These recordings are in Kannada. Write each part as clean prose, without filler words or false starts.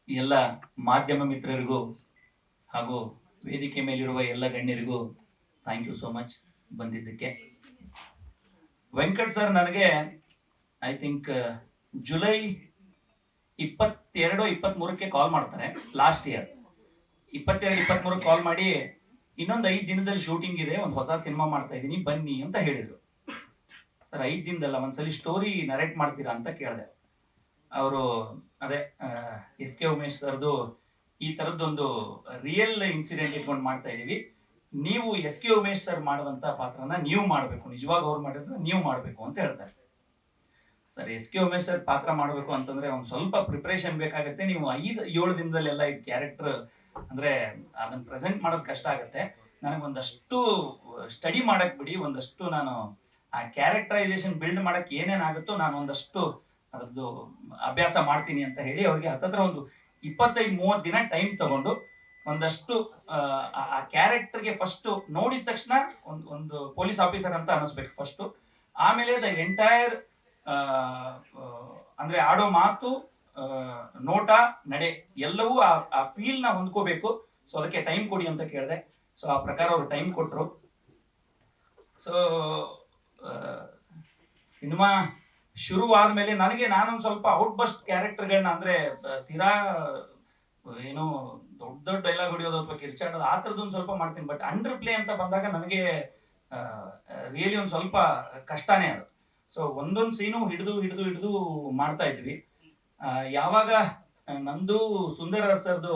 ಎಲ್ಲ ಮಾಧ್ಯಮ ಮಿತ್ರರಿಗೂ ಹಾಗೂ ವೇದಿಕೆ ಮೇಲಿರುವ ಎಲ್ಲ ಗಣ್ಯರಿಗೂ ಥ್ಯಾಂಕ್ ಯು ಸೋ ಮಚ್ ಬಂದಿದ್ದಕ್ಕೆ. ವೆಂಕಟ್ ಸರ್ ನನಗೆ ಐ ಥಿಂಕ್ ಜುಲೈ 22-23ಕ್ಕೆ ಕಾಲ್ ಮಾಡ್ತಾರೆ. ಲಾಸ್ಟ್ ಇಯರ್ 22-23 ಕಾಲ್ ಮಾಡಿ ಇನ್ನೊಂದು 5 ದಿನದಲ್ಲಿ ಶೂಟಿಂಗ್ ಇದೆ, ಒಂದು ಹೊಸ ಸಿನಿಮಾ ಮಾಡ್ತಾ ಇದ್ದೀನಿ, ಬನ್ನಿ ಅಂತ ಹೇಳಿದ್ರು. ಸರ್ 5 ದಿನದಲ್ಲ, ಒಂದ್ಸಲಿ ಸ್ಟೋರಿ ನರೇಟ್ ಮಾಡ್ತೀರಾ ಅಂತ ಕೇಳಿದೆ. ಅವರು ಅದೇ ಎಸ್ ಕೆ ಉಮೇಶ್ ಸರ್ದು ಈ ಥರದ್ದೊಂದು ರಿಯಲ್ ಇನ್ಸಿಡೆಂಟ್ ಇಟ್ಕೊಂಡು ಮಾಡ್ತಾ ಇದೀವಿ, ನೀವು ಎಸ್ ಕೆ ಉಮೇಶ್ ಸರ್ ಮಾಡಿದಂಥ ಪಾತ್ರನ ನೀವು ಮಾಡಬೇಕು, ನಿಜವಾಗ ಅವ್ರು ಮಾಡಿದ್ರೆ ನೀವು ಮಾಡಬೇಕು ಅಂತ ಹೇಳ್ತಾರೆ. Sir S K Umesh sir ಪಾತ್ರ ಮಾಡಬೇಕು ಅಂತಂದ್ರೆ ಒಂದು ಸ್ವಲ್ಪ ಪ್ರಿಪ್ರೇಷನ್ ಬೇಕಾಗುತ್ತೆ. ನೀವು 5-7 ದಿನದಲ್ಲೆಲ್ಲ ಈ ಕ್ಯಾರೆಕ್ಟರ್ ಅಂದ್ರೆ ಅದನ್ನ ಪ್ರೆಸೆಂಟ್ ಮಾಡೋದು ಕಷ್ಟ ಆಗುತ್ತೆ. ನನಗೆ ಒಂದಷ್ಟು ಸ್ಟಡಿ ಮಾಡಕ್ ಬಿಡಿ, ಒಂದಷ್ಟು ನಾನು ಆ ಕ್ಯಾರೆಕ್ಟರೈಸೇಷನ್ ಬಿಲ್ಡ್ ಮಾಡಕ್ ಏನೇನಾಗುತ್ತೋ ನಾನು ಒಂದಷ್ಟು ಅದ್ರದ್ದು ಅಭ್ಯಾಸ ಮಾಡ್ತೀನಿ ಅಂತ ಹೇಳಿ ಅವ್ರಿಗೆ ಹತ್ತತ್ರ ಒಂದು 25-30 ದಿನ ಟೈಮ್ ತಗೊಂಡು ಒಂದಷ್ಟು ಆ ಕ್ಯಾರೆಕ್ಟರ್ಗೆ ಫಸ್ಟ್ ನೋಡಿದ ತಕ್ಷಣ ಒಂದು ಪೊಲೀಸ್ ಆಫೀಸರ್ ಅಂತ ಅನಿಸ್ಬೇಕು ಫಸ್ಟ್. ಆಮೇಲೆ ದ ಎಂಟೈರ್ ಅಂದ್ರೆ ಆಡೋ ಮಾತು, ನೋಟ, ನಡೆ ಎಲ್ಲವೂ ಆ ಫೀಲ್ ನ ಹೊಂದ್ಕೋಬೇಕು. ಸೊ ಅದಕ್ಕೆ ಟೈಮ್ ಕೊಡಿ ಅಂತ ಕೇಳಿದೆ. ಸೊ ಆ ಪ್ರಕಾರ ಅವರು ಟೈಮ್ ಕೊಟ್ಟರು. ಸೊ ಸಿನಿಮಾ ಶುರುವಾದ್ಮೇಲೆ ನಾನೊಂದು ಸ್ವಲ್ಪ ಔಟ್ ಬಸ್ಟ್ ಕ್ಯಾರೆಕ್ಟರ್ಗಳನ್ನ ಅಂದ್ರೆ ತೀರಾ ಏನು ದೊಡ್ಡ ದೊಡ್ಡ ಡೈಲಾಗ್ ಹೊಡಿಯೋದು ಅಥವಾ ಕಿರ್ಚಾಡೋದು ಆ ಥರದ್ದೊಂದು ಸ್ವಲ್ಪ ಮಾಡ್ತೀನಿ. ಬಟ್ ಅಂಡರ್ ಪ್ಲೇ ಅಂತ ಬಂದಾಗ ನನಗೆ ರಿಯಲಿ ಒಂದು ಸ್ವಲ್ಪ ಕಷ್ಟನೇ ಅದು. ಸೊ ಒಂದೊಂದು ಸೀನು ಹಿಡಿದು ಮಾಡ್ತಾ ಇದ್ವಿ. ಯಾವಾಗ ನಂದು ಸುಂದರ ಸರ್ದು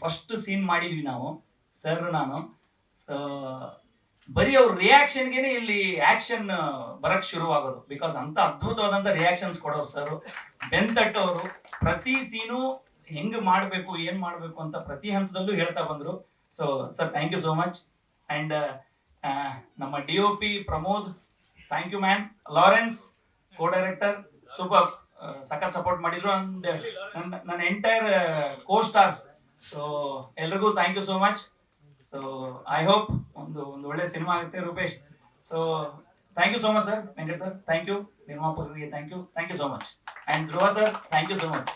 ಫಸ್ಟ್ ಸೀನ್ ಮಾಡಿದ್ವಿ ನಾವು, ಸರ್ ನಾನು, ಸೊ ಬರೀ ಅವ್ರ ರಿಯಾಕ್ಷನ್ಗೆನೆ ಇಲ್ಲಿ ಆಕ್ಷನ್ ಬರಕ್ ಶುರುವಾಗೋದು. ಬಿಕಾಸ್ ಅಂತ ಅದ್ಭುತವಾದಂತ ರಿಯಾಕ್ಷನ್ಸ್ ಕೊಡೋರು ಸರ್. ಬೆಂತಟ್ಟೋರು, ಪ್ರತಿ ಸೀನು ಹೆಂಗ್ ಮಾಡ್ಬೇಕು ಏನ್ ಮಾಡ್ಬೇಕು ಅಂತ ಪ್ರತಿ ಹಂತದಲ್ಲೂ ಹೇಳ್ತಾ ಬಂದ್ರು. So sir thank you so much. And ನಮ್ಮ DOP Pramod, thank you man. Lawrence co director, super, ಸಖತ್ ಸಪೋರ್ಟ್ ಮಾಡಿದ್ರು. ಅಂಡ್ ನನ್ನ ಎಂಟೈರ್ ಕೋ ಸ್ಟಾರ್ಸ್, ಸೊ ಎಲ್ರಿಗೂ thank you so much. So I hope ಒಂದು ಒಳ್ಳೆ ಸಿನಿಮಾ ಆಗುತ್ತೆ Rupesh. So thank you so much sir. Venkat sir thank you. ನಿರ್ಮಾಪಕರಿಗೆ thank you so much. And Dhruva sir thank you so much.